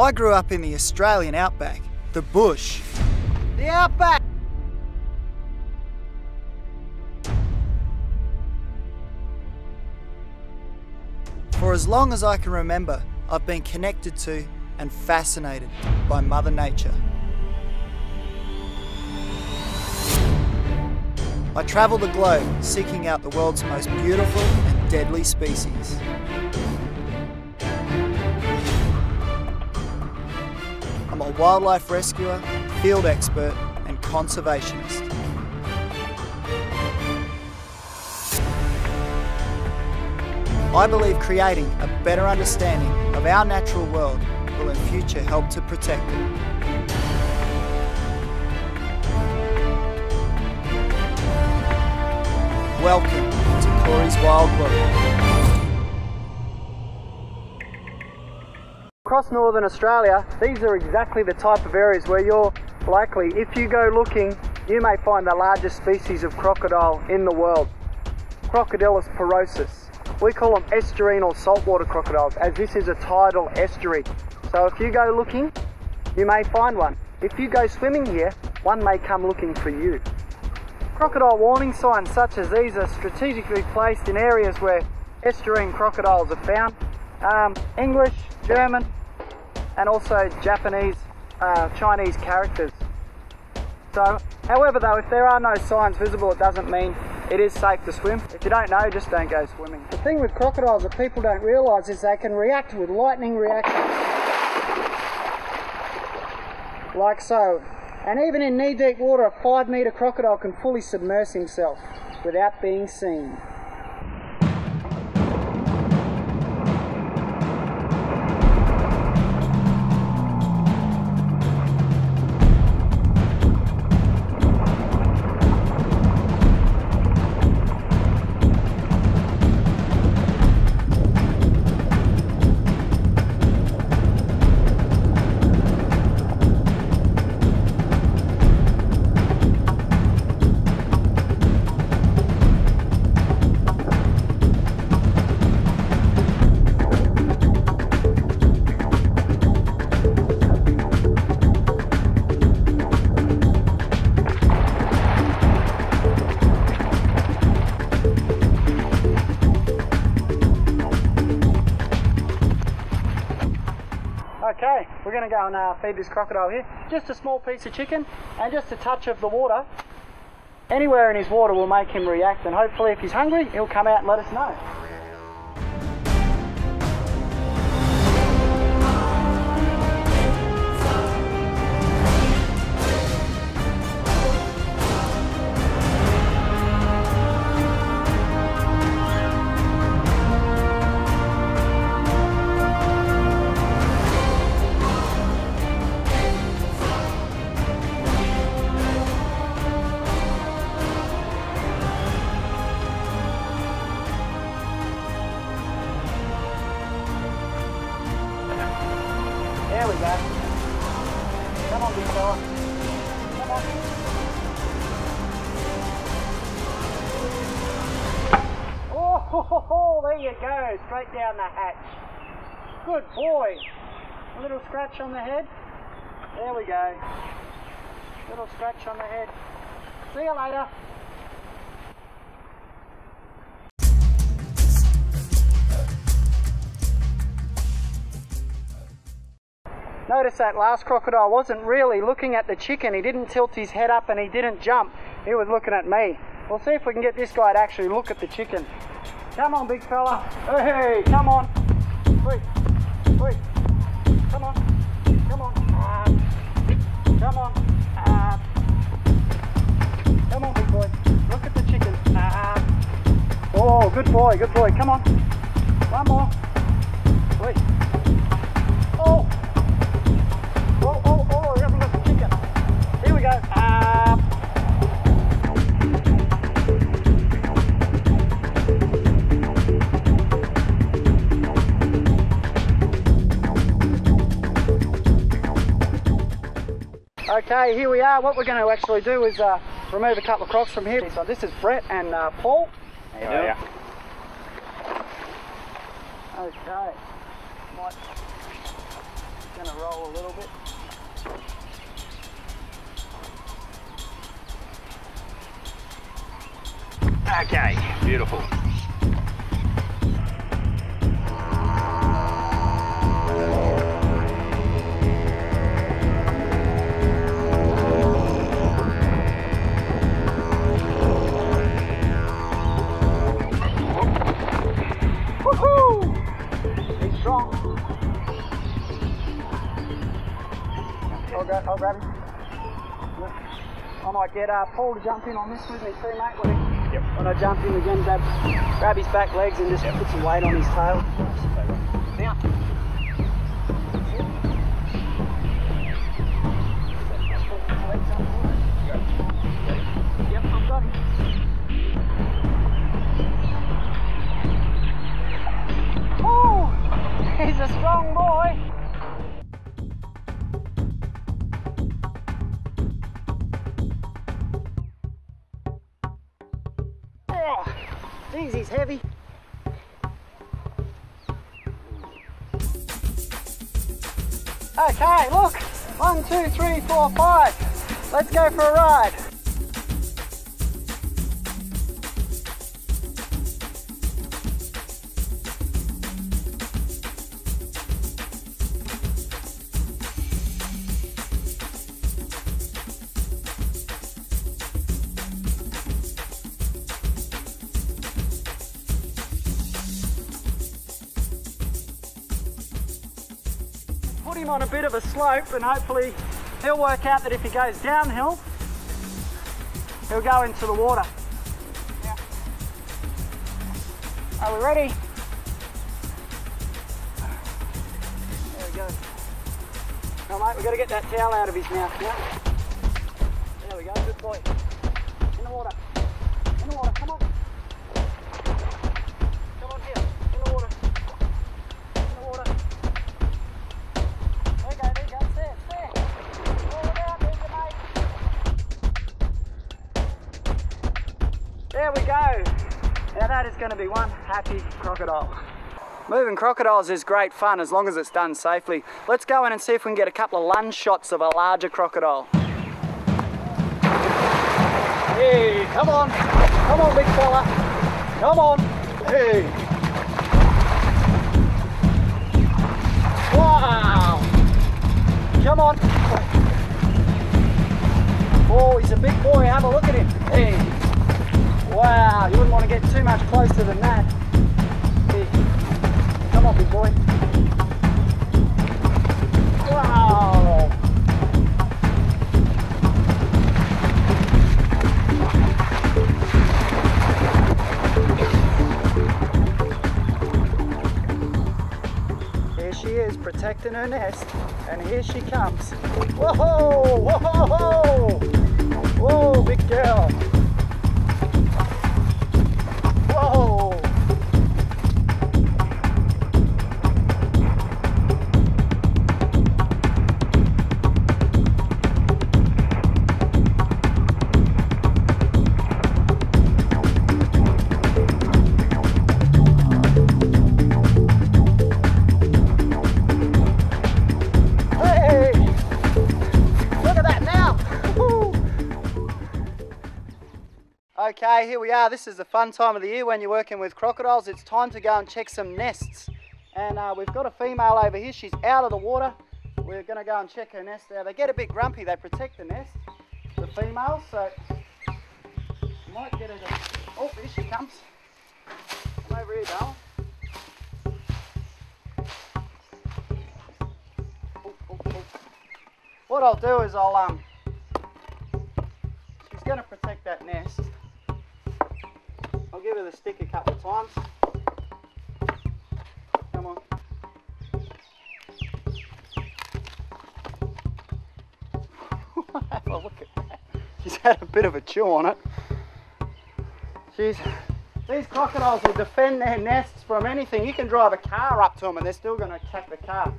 I grew up in the Australian outback, the bush. The outback! For as long as I can remember, I've been connected to and fascinated by Mother Nature. I travel the globe seeking out the world's most beautiful and deadly species. I'm a wildlife rescuer, field expert and conservationist. I believe creating a better understanding of our natural world will in future help to protect it. Welcome to Corey's Wild World. Across Northern Australia, these are exactly the type of areas where you're likely, if you go looking, you may find the largest species of crocodile in the world. Crocodilus porosus. We call them estuarine or saltwater crocodiles, as this is a tidal estuary. So if you go looking, you may find one. If you go swimming here, one may come looking for you. Crocodile warning signs such as these are strategically placed in areas where estuarine crocodiles are found. English, German, and also Japanese, Chinese characters. So, however though, if there are no signs visible, it doesn't mean it is safe to swim. If you don't know, just don't go swimming. The thing with crocodiles that people don't realise is they can react with lightning reactions. Like so. And even in knee-deep water, a 5-metre crocodile can fully submerge himself without being seen. Okay, we're going to go and feed this crocodile here. Just a small piece of chicken and just a touch of the water. Anywhere in his water will make him react, and hopefully if he's hungry, he'll come out and let us know. There we go. Come on, big fella. Come on. Oh, there you go. Straight down the hatch. Good boy. A little scratch on the head. There we go. Little scratch on the head. See you later. Notice that last crocodile wasn't really looking at the chicken. He didn't tilt his head up and he didn't jump. He was looking at me. We'll see if we can get this guy to actually look at the chicken. Come on, big fella. Hey, come on. Wait. Come on. Come on. Come on. Come on, big boy. Look at the chicken. Oh, good boy, good boy. Come on. One more. Wait. Oh. Oh, we haven't got the chicken. Here we go. Okay, here we are. What we're going to actually do is remove a couple of crocs from here. So this is Brett and Paul. How you doing? Okay. Might gonna roll a little bit. Okay, beautiful. Woohoo! He's strong. I'll grab him. I might get Paul to jump in on this with me too, mate. When I jump in again, grab his back legs and just put some weight on his tail. Now. Yep, I've got him. Oh, he's a strong boy. Jeez, he's heavy. Okay, look. 1, 2, 3, 4, 5. Let's go for a ride. Put him on a bit of a slope and hopefully he'll work out that if he goes downhill, he'll go into the water. Yeah. Are we ready? There we go. Now mate, we've got to get that towel out of his mouth now. There we go, good boy. In the water. In the water, come on. Come on here, in the water. In the water. There you go, there. Roll it out, there's your mate. There we go. Now that is going to be one happy crocodile. Moving crocodiles is great fun as long as it's done safely. Let's go in and see if we can get a couple of lunge shots of a larger crocodile. Hey, come on. Come on, big fella. Come on. Hey. Wow. Come on. Oh, he's a big boy. Have a look at him. Hey. Wow, you wouldn't want to get too much closer than that. Hey. Come on, big boy. Wow. Here she is, protecting her nest, and here she comes. Whoa, whoa, whoa, whoa, big girl. Whoa. Okay, here we are. This is the fun time of the year when you're working with crocodiles. It's time to go and check some nests. And we've got a female over here. She's out of the water. We're going to go and check her nest now. They get a bit grumpy. They protect the nest, the females. So you might get her to... Oh, here she comes. Come over here, darling. What I'll do is she's going to protect that nest. I'll give her the stick a couple of times. Come on. Have a look at that. She's had a bit of a chew on it. These crocodiles will defend their nests from anything. You can drive a car up to them and they're still going to attack the car.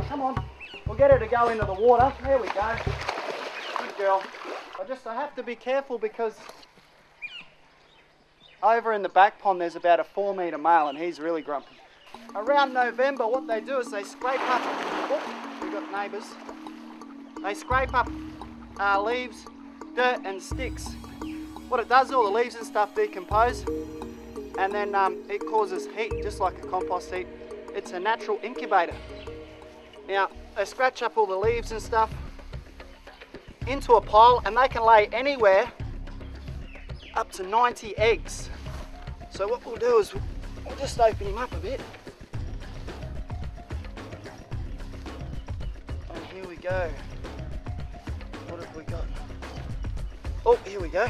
Come on. We'll get her to go into the water. There we go. Good girl. I have to be careful because over in the back pond there's about a 4 metre male and he's really grumpy. around November, what they do is they scrape up, we've got neighbours, they scrape up leaves, dirt and sticks. What it does, all the leaves and stuff decompose, and then it causes heat, just like a compost heap. It's a natural incubator. Now, they scratch up all the leaves and stuff into a pile, and they can lay anywhere up to 90 eggs. So what we'll do is we'll just open him up a bit. And here we go. What have we got? Oh, here we go.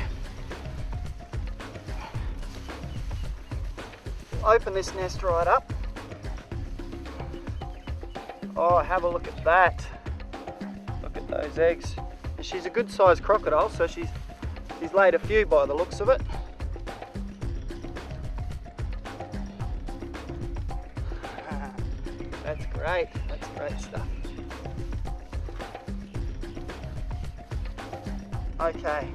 Open this nest right up. Oh, have a look at that. Look at those eggs. And she's a good sized crocodile, so she's laid a few by the looks of it. That's great stuff. Okay.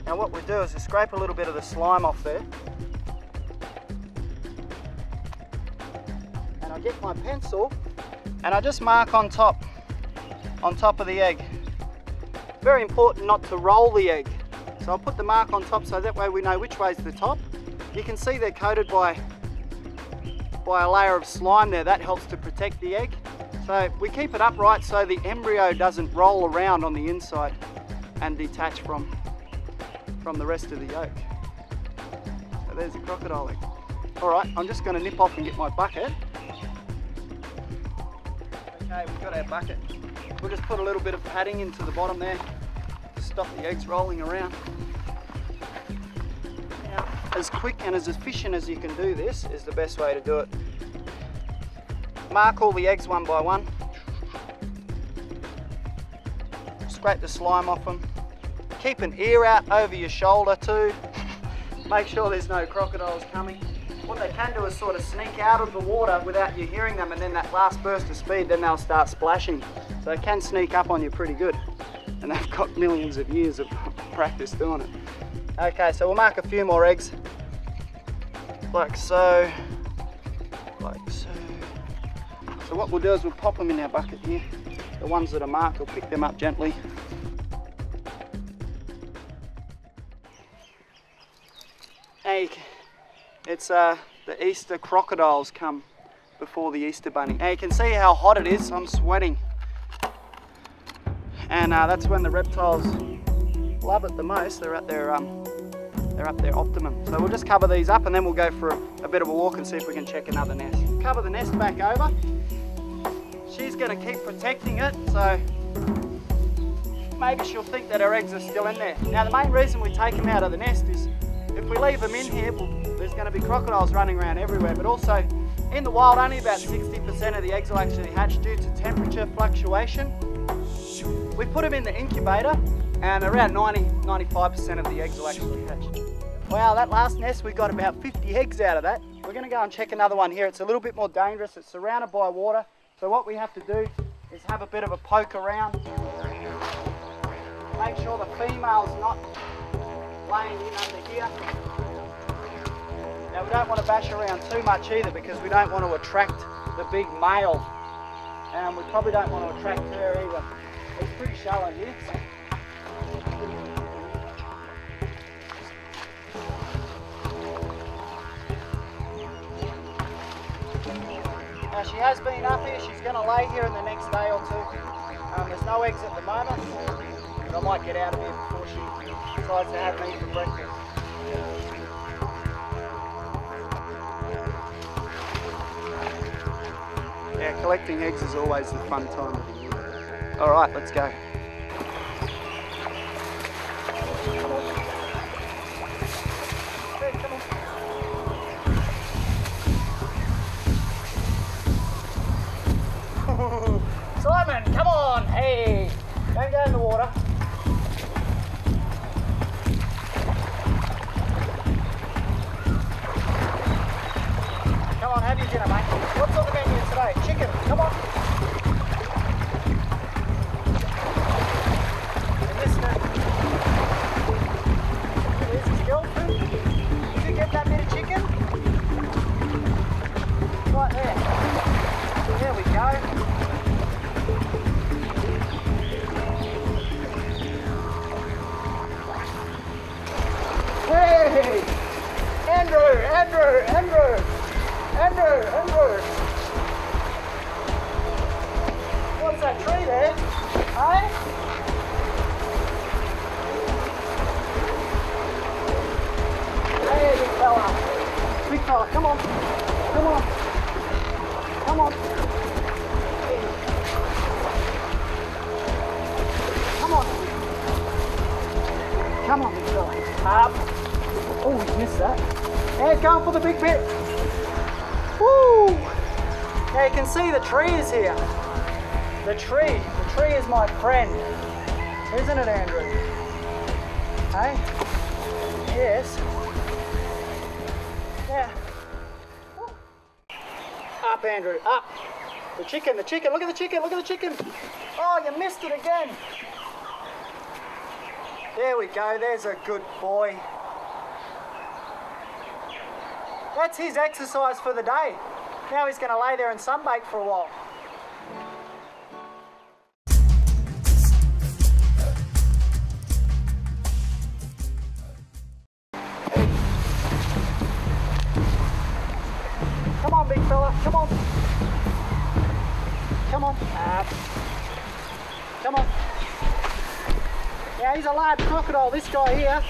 Now what we do is scrape a little bit of the slime off there. And I get my pencil and I just mark on top of the egg. Very important not to roll the egg. So I'll put the mark on top so that way we know which way's the top. You can see they're coated by a layer of slime there. That helps to protect the egg. So we keep it upright so the embryo doesn't roll around on the inside and detach from the rest of the yolk. So there's a crocodile egg. Alright, I'm just going to nip off and get my bucket. Okay, we've got our bucket. We'll just put a little bit of padding into the bottom there to stop the eggs rolling around. Now, as quick and as efficient as you can do this is the best way to do it. Mark all the eggs one by one. Scrape the slime off them. Keep an ear out over your shoulder too. Make sure there's no crocodiles coming. What they can do is sort of sneak out of the water without you hearing them, and then that last burst of speed, then they'll start splashing. So it can sneak up on you pretty good. And they've got millions of years of practice doing it. Okay, so we'll mark a few more eggs. Like so. Like so. So what we'll do is we'll pop them in our bucket here. The ones that are marked, we'll pick them up gently. Hey, it's the Easter crocodiles come before the Easter bunny. Now you can see how hot it is. I'm sweating. And that's when the reptiles love it the most. They're at their optimum. So we'll just cover these up and then we'll go for a bit of a walk and see if we can check another nest. Cover the nest back over. She's going to keep protecting it, so maybe she'll think that her eggs are still in there. Now the main reason we take them out of the nest is if we leave them in here, there's going to be crocodiles running around everywhere, but also in the wild only about 60% of the eggs will actually hatch due to temperature fluctuation. We put them in the incubator and around 90–95% of the eggs will actually hatch. Wow, that last nest we got about 50 eggs out of that. We're going to go and check another one here. It's a little bit more dangerous. It's surrounded by water. So what we have to do is have a bit of a poke around. Make sure the female's not laying in under here. Now we don't want to bash around too much either because we don't want to attract the big male. And we probably don't want to attract her either. It's pretty shallow here. Now she has been up here, she's going to lay here in the next day or two. There's no eggs at the moment, but I might get out of here before she decides to have me for breakfast. Yeah, collecting eggs is always the fun time of the year. Alright, let's go. Simon, come on, hey! Don't go in the water. Come on, have your dinner, mate. What's on the menu today? Chicken, come on. Hey! Andrew! What's that tree there? Hey? Hey, big fella. Big fella, come on. Come on. Come on. Come on. Come on, big fella. Up. Oh, we missed that. Yeah, he's going for the big bit. Woo! Now you can see the tree is here. The tree is my friend. Isn't it, Andrew? Hey? Yes. Yeah. Woo. Up, Andrew, up. The chicken, look at the chicken. Oh, you missed it again. There we go, there's a good boy. That's his exercise for the day. Now he's going to lay there and sunbake for a while. Come on, big fella, come on. Come on. Come on. Yeah, he's a large crocodile, this guy here.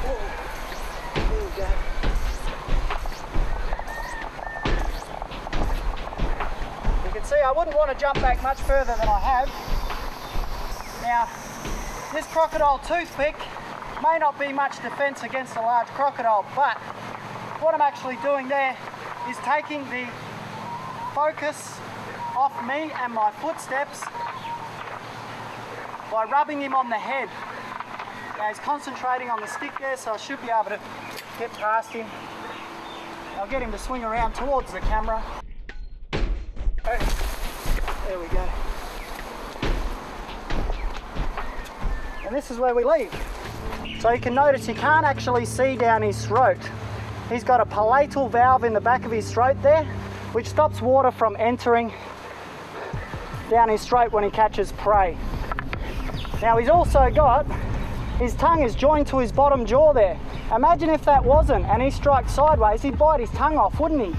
Oh, there we go. You can see I wouldn't want to jump back much further than I have. Now, this crocodile toothpick may not be much defense against a large crocodile, but what I'm actually doing there is taking the focus off me and my footsteps by rubbing him on the head. Now he's concentrating on the stick there, so I should be able to get past him. I'll get him to swing around towards the camera. There we go. And this is where we leave. So you can notice you can't actually see down his throat. He's got a palatal valve in the back of his throat there, which stops water from entering down his throat when he catches prey. Now he's also got, his tongue is joined to his bottom jaw there. Imagine if that wasn't and he strikes sideways, he'd bite his tongue off, wouldn't he?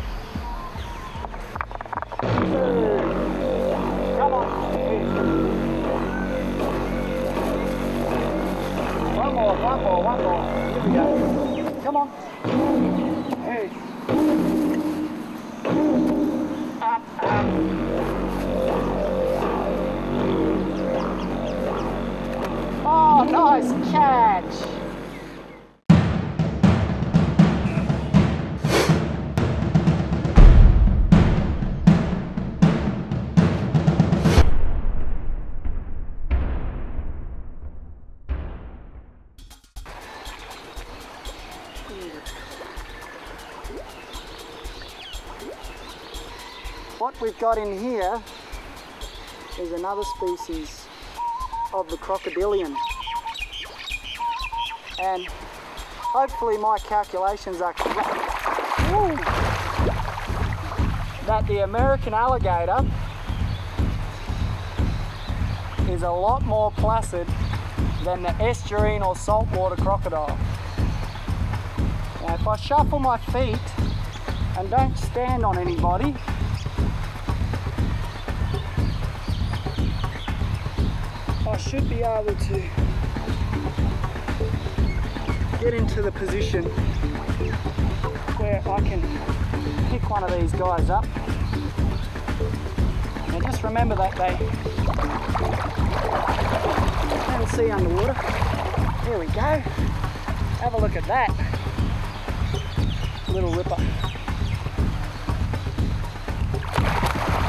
Come on. One more. Here we go. Come on. Hey. Up. Oh, nice catch. What we've got in here is another species of the crocodilian, and hopefully my calculations are correct. Woo! That the American alligator is a lot more placid than the estuarine or saltwater crocodile. Now if I shuffle my feet and don't stand on anybody, I should be able to get into the position where I can pick one of these guys up. And just remember that they can see underwater. There we go. Have a look at that. Little ripper.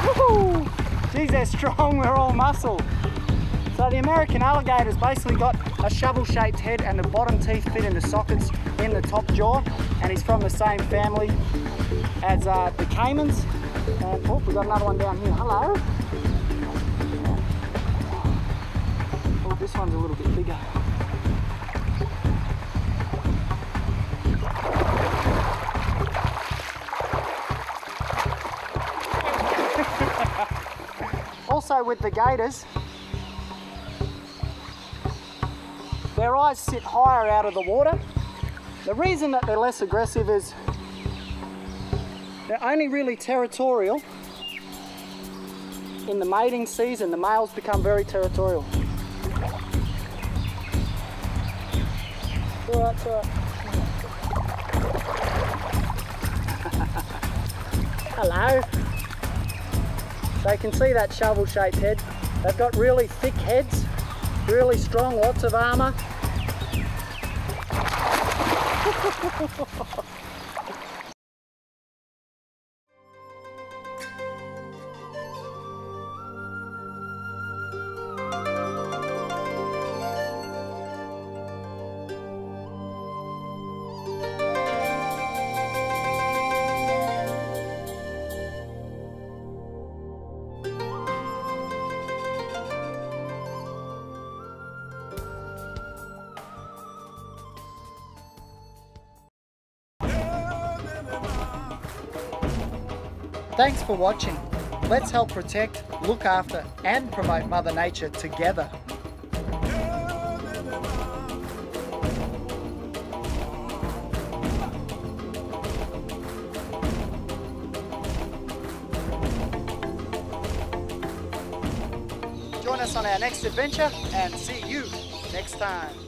Woohoo! Geez, they're strong, we're all muscle. So the American alligator's basically got a shovel-shaped head and the bottom teeth fit into sockets in the top jaw, and he's from the same family as the caimans. And oh, we've got another one down here. Hello. Oh, this one's a little bit bigger. Also with the gators, their eyes sit higher out of the water, The reason that they're less aggressive is they're only really territorial in the mating season. The males become very territorial. It's alright, it's alright. Hello. So you can see that shovel-shaped head. They've got really thick heads, really strong, lots of armour. Thanks for watching. Let's help protect, look after and promote Mother Nature together. Join us on our next adventure and see you next time.